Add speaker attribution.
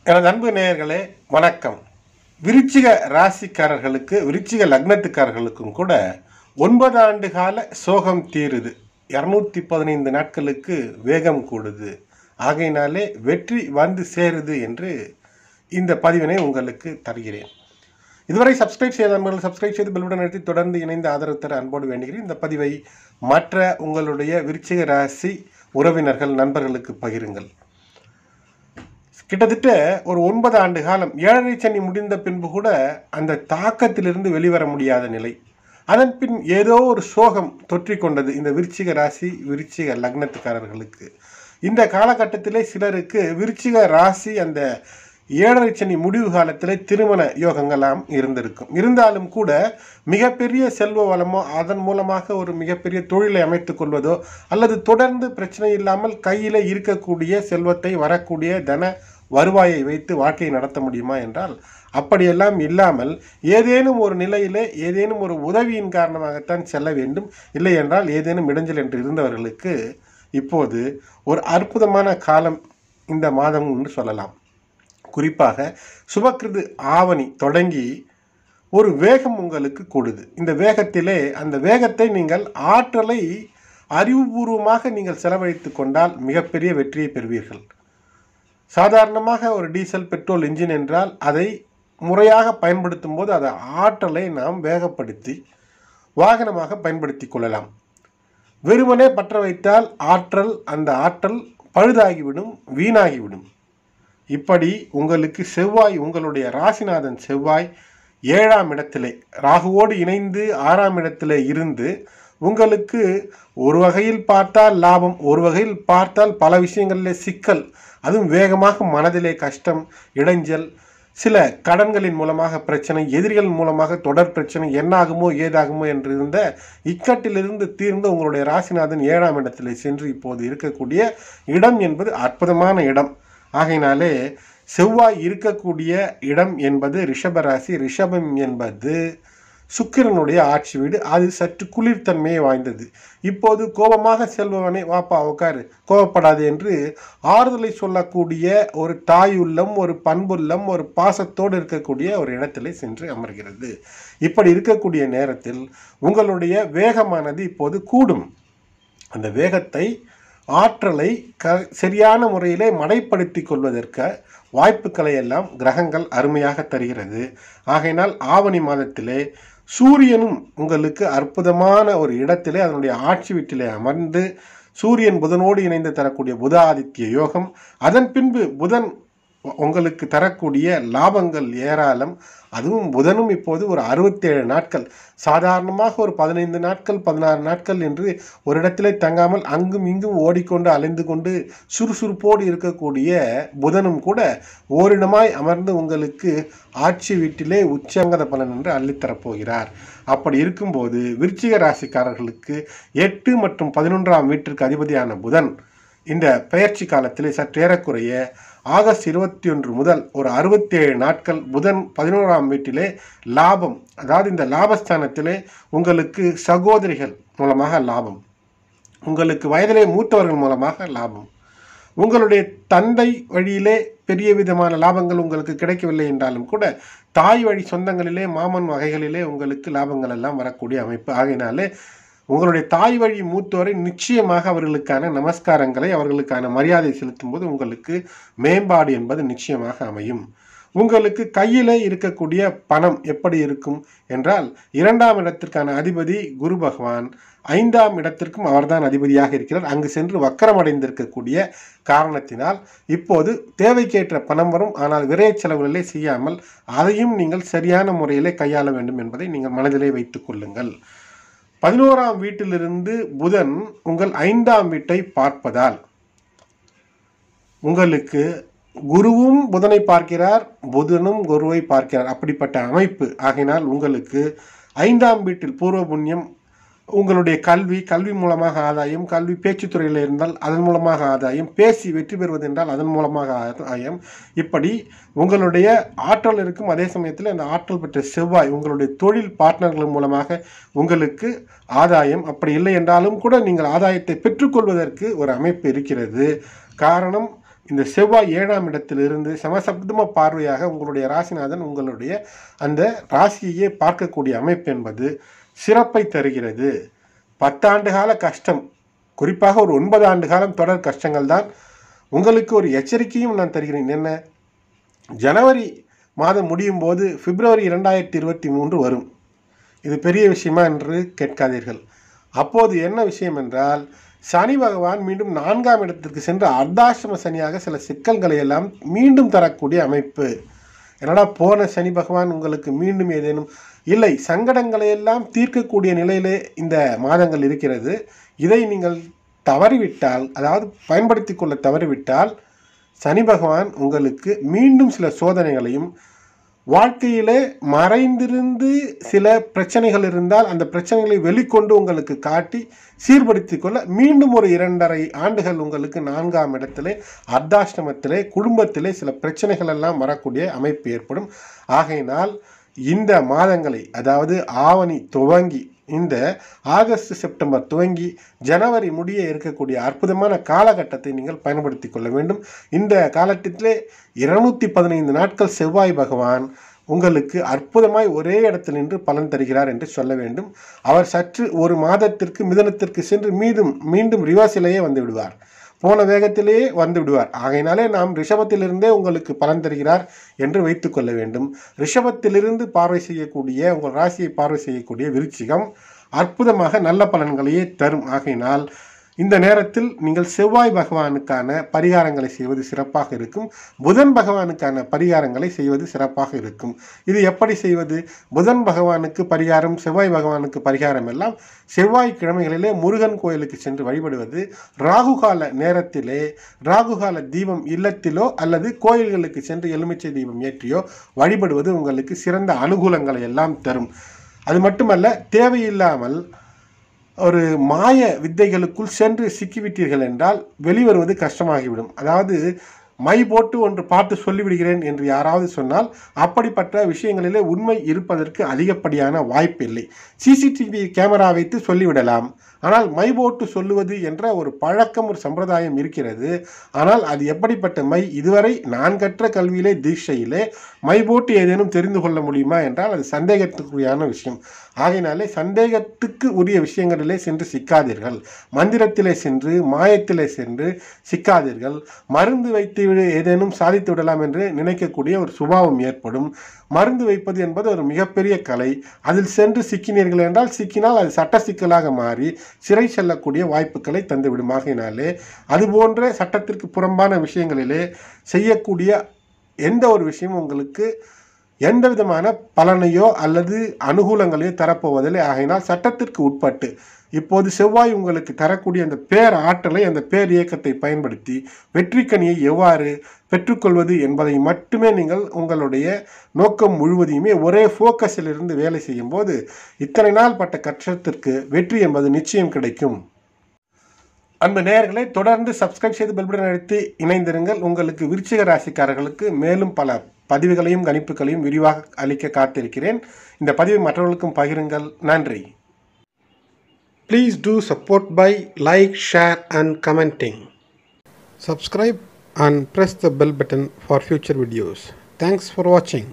Speaker 1: எனது அன்பு நேயர்களே வணக்கம். விருச்சிக ராசிக்காரர்களுக்கு விருச்சிக லக்னத்துக்காரர்களுக்கும் கூட 9 ஆண்டு கால சோகம் தீருது. 215 நாட்களுக்கு வேகம் கூடுது. ஆகையினாலே வெற்றி வந்து சேருது என்று இந்த பதிவினை உங்களுக்கு தருகிறேன். இதுவரை சப்ஸ்கிரைப் செய்த நண்பர்கள் சப்ஸ்கிரைப் செய்து பெல்லுடன் நிறுத்தி தொடர்ந்து இணைந்து ஆதரவு தர அன்போடு வேண்டுகிறேன். இந்த பதிவை மற்ற உங்களுடைய விருச்சிக ராசி உறவினர்கள் நண்பர்களுக்கு பகிருங்கள். கிட்டத்தட்ட ஒரு 9 ஆண்டு காலம் 7.5 சனி முடிந்த பின்பு கூட அந்த தாக்கத்திலிருந்து வெளிவர முடியாத நிலை. அதன் பின் ஏதோ ஒரு சோகம் தொற்றிக்கொண்டது இந்த விருச்சிக ராசி விருச்சிக லக்னத்துக்காரர்களுக்கு. இந்த காலகட்டத்திலே சிலருக்கு விருச்சிக ராசி அந்த 7.5 சனி முடிவு காலத்தில் திருமண யோகங்களாம் இருந்திருக்கும். இருந்தாலும் கூட மிகப்பெரிய செல்வ வளமோ அதன் மூலமாக ஒரு மிகப்பெரிய தொழிலை அமைத்துக் கொள்வதோ அல்லது தொடர்ந்து பிரச்சனை இல்லாமல் கையில் இருக்கக்கூடிய செல்வத்தை வரக்கூடிய தன வருவாயை வைத்து வாழ்க்கையை நடத்த முடியுமா என்றால் அப்படியெல்லாம் இல்லாமல் ஏதேனும் ஒரு நிலையிலே ஏதேனும் ஒரு உதவியின் காரணமாகத்தான் செல்ல வேண்டும். இல்லை என்றால் ஏதேனும் இடைஞ்சல் என்று இருந்தவர்களுக்கு இப்போது ஒரு அற்புதமான காலம் இந்த மாதம் என்று சொல்லலாம். குறிப்பாக சுபக்கிருது ஆவணி தொடங்கி ஒரு வேகம் உங்களுக்கு கூடுது. இந்த வேகத்திலே அந்த வேகத்தை நீங்கள் ஆற்றலை அறிவுபூர்வமாக நீங்கள் செலவழித்து கொண்டால் மிகப்பெரிய வெற்றியை பெறுவீர்கள். சாதாரணமாக ஒரு டீசல் பெட்ரோல் இன்ஜின் என்றால் அதை முறையாக பயன்படுத்தும் போது அதை ஆற்றலை நாம் வேகப்படுத்தி வாகனமாக பயன்படுத்தி கொள்ளலாம். வெறுமனே பற்ற வைத்தால் அந்த ஆற்றல் பழுதாகிவிடும், வீணாகிவிடும். இப்படி உங்களுக்கு செவ்வாய் உங்களுடைய ராசிநாதன் செவ்வாய் 7ஆம் இடத்திலே ராகுவோடு இணைந்து 6ஆம் இடத்திலே இருந்து உங்களுக்கு ஒரு வகையில் பார்த்தால் லாபம், ஒரு வகையில் பார்த்தால் பல விஷயங்களிலே சிக்கல், அதுவும் வேகமாக மனதிலே கஷ்டம், இடைஞ்சல், சில கடன்களின் மூலமாக பிரச்சனை, எதிரிகள் மூலமாக தொடர் பிரச்சனை, என்னாகுமோ ஏதாகுமோ என்று இருந்த இக்கட்டிலிருந்து தீர்ந்து உங்களுடைய ராசிநாதன் 7ஆம் இடத்திலே சென்று இப்போது இருக்கக்கூடிய இடம் என்பது அற்புதமான இடம். ஆகையினாலே செவ்வாய் இருக்கக்கூடிய இடம் என்பது ரிஷபராசி. ரிஷபம் என்பது சுக்கிரனுடைய ஆட்சி வீடு. அது சற்று குளிர்தன்மையை வாய்ந்தது. இப்போது கோபமாக செல்பவனே வாப்பா உட்காரு, கோபப்படாது என்று ஆறுதலை சொல்லக்கூடிய ஒரு தாய் உள்ளம், ஒரு பண்புள்ளம், ஒரு பாசத்தோடு இருக்கக்கூடிய ஒரு இடத்திலே சென்று அமர்கிறது. இப்படி இருக்கக்கூடிய நேரத்தில் உங்களுடைய வேகமானது இப்போது கூடும். அந்த வேகத்தை ஆற்றலை சரியான முறையிலே மடைப்படுத்தி கொள்வதற்கு வாய்ப்புகளை எல்லாம் கிரகங்கள் அருமையாக தருகிறது. ஆகையினால் ஆவணி மாதத்திலே சூரியனும் உங்களுக்கு அற்புதமான ஒரு இடத்திலே அதனுடைய ஆட்சி வீட்டிலே அமர்ந்து சூரியன் புதனோடு இணைந்து தரக்கூடிய புத ஆதித்ய யோகம், அதன் பின்பு புதன் உங்களுக்கு தரக்கூடிய லாபங்கள் ஏராளம். அதுவும் புதனும் இப்போது ஒரு 67 நாட்கள், சாதாரணமாக ஒரு 15 நாட்கள் 16 நாட்கள் என்று ஒரு இடத்திலே தங்காமல் அங்கும் இங்கும் ஓடிக்கொண்டு அலைந்து கொண்டு சுறுசுறுப்போடு இருக்கக்கூடிய புதனும் கூட ஓரிடமாய் அமர்ந்து உங்களுக்கு ஆட்சி வீட்டிலே உச்சங்கத பலன் என்று அள்ளித்தரப்போகிறார். அப்படி இருக்கும்போது விருச்சிக ராசிக்காரர்களுக்கு 8 மற்றும் 11ஆம் வீட்டிற்கு அதிபதியான புதன் இந்த பெயர்ச்சி காலத்திலே சற்றேறக்குறைய ஆகஸ்ட் 21 முதல் ஒரு 67 நாட்கள் புதன் 11ஆம் வீட்டிலே லாபம், அதாவது இந்த லாபஸ்தானத்திலே உங்களுக்கு சகோதரிகள் மூலமாக லாபம், உங்களுக்கு வயதிலே மூத்தவர்கள் மூலமாக லாபம், உங்களுடைய தந்தை வழியிலே பெரிய விதமான லாபங்கள் உங்களுக்கு கிடைக்கவில்லை என்றாலும் கூட தாய் வழி சொந்தங்களிலே மாமன் வகைகளிலே உங்களுக்கு லாபங்கள் எல்லாம் வரக்கூடிய அமைப்பு. ஆகையினாலே உங்களுடைய தாய் வழி மூத்தோரை நிச்சயமாக அவர்களுக்கான நமஸ்காரங்களை அவர்களுக்கான மரியாதை செலுத்தும் போது உங்களுக்கு மேம்பாடு என்பது நிச்சயமாக அமையும். உங்களுக்கு கையிலே இருக்கக்கூடிய பணம் எப்படி இருக்கும் என்றால் 2ஆம் இடத்திற்கான அதிபதி குரு பகவான் 5ஆம் இடத்திற்கும் அவர்தான் அதிபதியாக இருக்கிறார். அங்கு சென்று வக்கரமடைந்திருக்கக்கூடிய காரணத்தினால் இப்போது தேவைக்கேற்ற பணம் வரும். ஆனால் விரைய செலவுகளிலே செய்யாமல் அதையும் நீங்கள் சரியான முறையிலே கையாள வேண்டும் என்பதை நீங்கள் மனதிலே வைத்துக் கொள்ளுங்கள். 11ஆம் வீட்டிலிருந்து புதன் உங்கள் 5ஆம் வீட்டை பார்ப்பதால் உங்களுக்கு குருவும் புதனை பார்க்கிறார், புதனும் குருவை பார்க்கிறார். அப்படிப்பட்ட அமைப்பு. ஆகையினால் உங்களுக்கு 5ஆம் வீட்டில் பூர்வ புண்ணியம், உங்களுடைய கல்வி மூலமாக ஆதாயம், கல்வி பேச்சுத்துறையில் இருந்தால் அதன் மூலமாக ஆதாயம், பேசி வெற்றி பெறுவது என்றால் அதன் மூலமாக ஆதாயம். இப்படி உங்களுடைய ஆற்றல் இருக்கும். அதே சமயத்தில் அந்த ஆற்றல் பெற்ற செவ்வாய் உங்களுடைய தொழில் பார்ட்னர்கள் மூலமாக உங்களுக்கு ஆதாயம். அப்படி இல்லை என்றாலும் கூட நீங்கள் ஆதாயத்தை பெற்றுக்கொள்வதற்கு ஒரு அமைப்பு இருக்கிறது. காரணம் இந்த செவ்வாய் 7ஆம் இடத்திலிருந்து சமசப்தம பார்வையாக உங்களுடைய ராசிநாதன் உங்களுடைய அந்த ராசியையே பார்க்கக்கூடிய அமைப்பு என்பது சிறப்பை தருகிறது. 10 ஆண்டு கால கஷ்டம், குறிப்பாக ஒரு 9 ஆண்டு காலம் தொடர் கஷ்டங்கள் தான். உங்களுக்கு ஒரு எச்சரிக்கையும் நான் தருகிறேன். என்ன, ஜனவரி மாதம் முடியும் போது பிப்ரவரி 2023 வரும். இது பெரிய விஷயமா என்று கேட்காதீர்கள். அப்போது என்ன விஷயம் என்றால், சனி பகவான் மீண்டும் 4ஆம் இடத்திற்கு சென்று அர்த்தாஷ்டம சனியாக சில சிக்கல்களை எல்லாம் மீண்டும் தரக்கூடிய அமைப்பு. என்னடா போன சனி பகவான் உங்களுக்கு மீண்டும் ஏதேனும் இல்லை, சங்கடங்களை எல்லாம் தீர்க்கக்கூடிய நிலையிலே இந்த மாதங்கள் இருக்கிறது. இதை நீங்கள் தவறிவிட்டால், அதாவது பயன்படுத்தி கொள்ள தவறிவிட்டால், சனி பகவான் உங்களுக்கு மீண்டும் சில சோதனைகளையும், வாழ்க்கையிலே மறைந்திருந்து சில பிரச்சனைகள் இருந்தால் அந்த பிரச்சனைகளை வெளிக்கொண்டு உங்களுக்கு காட்டி சீர்படுத்தி கொள்ள மீண்டும் ஒரு 2.5 ஆண்டுகள் உங்களுக்கு 4ஆம் இடத்திலே அர்த்தாஷ்டமத்திலே குடும்பத்திலே சில பிரச்சனைகள் எல்லாம் வரக்கூடிய அமைப்பு ஏற்படும். ஆகையினால் இந்த மாதங்களை, அதாவது ஆவணி துவங்கி இந்த ஆகஸ்ட் செப்டம்பர் துவங்கி ஜனவரி முடிய இருக்கக்கூடிய அற்புதமான காலகட்டத்தை நீங்கள் பயன்படுத்தி கொள்ள வேண்டும். இந்த காலகட்டத்திலே 215 நாட்கள் செவ்வாய் பகவான் உங்களுக்கு அற்புதமாய் ஒரே இடத்தில் நின்று பலன் தருகிறார் என்று சொல்ல வேண்டும். அவர் சற்று ஒரு மாதத்திற்கு மிதனத்திற்கு சென்று மீண்டும் ரிவர்ஸிலேயே வந்து விடுவார், போன வேகத்திலேயே வந்து விடுவார். ஆகையினாலே நாம் ரிஷபத்திலிருந்தே உங்களுக்கு பலன் தருகிறார் என்று வைத்து கொள்ள வேண்டும். ரிஷபத்திலிருந்து பார்வை செய்யக்கூடிய, உங்கள் ராசியை பார்வை செய்யக்கூடிய விருச்சிகம் அற்புதமாக நல்ல பலன்களையே தரும். ஆகையினால் இந்த நேரத்தில் நீங்கள் செவ்வாய் பகவானுக்கான பரிகாரங்களை செய்வது சிறப்பாக இருக்கும். புதன் பகவானுக்கான பரிகாரங்களை செய்வது சிறப்பாக இருக்கும். இது எப்படி செய்வது? புதன் பகவானுக்கு பரிகாரம், செவ்வாய் பகவானுக்கு பரிகாரம் எல்லாம் செவ்வாய்க்கிழமைகளிலே முருகன் கோயிலுக்கு சென்று வழிபடுவது, ராகுகால நேரத்திலே ராகுகால தீபம் இல்லத்திலோ அல்லது கோயில்களுக்கு சென்று எலுமிச்சை தீபம் ஏற்றியோ வழிபடுவது உங்களுக்கு சிறந்த அனுகூலங்களை எல்லாம் தரும். அது மட்டுமல்ல, தேவையில்லாமல் ஒரு மாய வித்தைகளுக்குள் சென்று சிக்கிவிட்டீர்கள் என்றால் வெளிவருவது கஷ்டமாகிவிடும். அதாவது மை போட்டு ஒன்று பார்த்து சொல்லிவிடுகிறேன் என்று யாராவது சொன்னால் அப்படிப்பட்ட விஷயங்களிலே உண்மை இருப்பதற்கு அதிகப்படியான வாய்ப்பில்லை. சிசிடிவி கேமரா வைத்து சொல்லிவிடலாம், ஆனால் மை போட்டு சொல்லுவது என்ற ஒரு பழக்கம், ஒரு சம்பிரதாயம் இருக்கிறது. ஆனால் அது எப்படிப்பட்ட மை? இதுவரை நான் கற்ற கல்வியிலே தீட்சையிலே மை போட்டு ஏதேனும் தெரிந்து கொள்ள முடியுமா என்றால் அது சந்தேகத்துக்குரியான விஷயம். ஆகையினாலே சந்தேகத்துக்கு உரிய விஷயங்களிலே சென்று சிக்காதீர்கள். மந்திரத்திலே சென்று, மாயத்திலே சென்று சிக்காதீர்கள். மருந்து வைத்து ஏதேனும் சாதித்து விடலாம் என்று நினைக்கக்கூடிய ஒரு சுபாவம் ஏற்படும். மருந்து வைப்பது என்பது ஒரு மிகப்பெரிய கலை. அதில் சென்று சிக்கினீர்கள் என்றால், சிக்கினால் அது சட்ட சிக்கலாக மாறி சிறை செல்லக்கூடிய வாய்ப்புகளை தந்துவிடும். ஆகையினாலே அதுபோன்ற சட்டத்திற்கு புறம்பான விஷயங்களிலே செய்யக்கூடிய எந்த ஒரு விஷயமும் உங்களுக்கு எந்த விதமான பலனையோ அல்லது அனுகூலங்களையோ தரப்போவதில்லை. ஆகையினால் சட்டத்திற்கு உட்பட்டு இப்போது செவ்வாய் உங்களுக்கு தரக்கூடிய அந்த பேர் ஆற்றலை, அந்த பேர் இயக்கத்தை பயன்படுத்தி வெற்றிக்கனியை எவ்வாறு பெற்றுக்கொள்வது என்பதை மட்டுமே நீங்கள் உங்களுடைய நோக்கம் முழுவதையுமே ஒரே ஃபோக்கஸில் இருந்து வேலை செய்யும் போது இத்தனை நாள் பட்ட கஷ்டத்திற்கு வெற்றி என்பது நிச்சயம் கிடைக்கும். அன்பு நேயர்களை, தொடர்ந்து சப்ஸ்கிரைப் செய்து பெல் பட்டன் அழுத்தி இணைந்திருங்கள். உங்களுக்கு விருச்சிக ராசிக்காரர்களுக்கு மேலும் பல பதிவுகளையும் கணிப்புகளையும் விரிவாக அளிக்க காத்திருக்கிறேன். இந்த பதிவை மற்றவர்களுக்கும் பகிருங்கள். நன்றி. Please do support by like, share and commenting. Subscribe and press the bell button for future videos. Thanks for watching.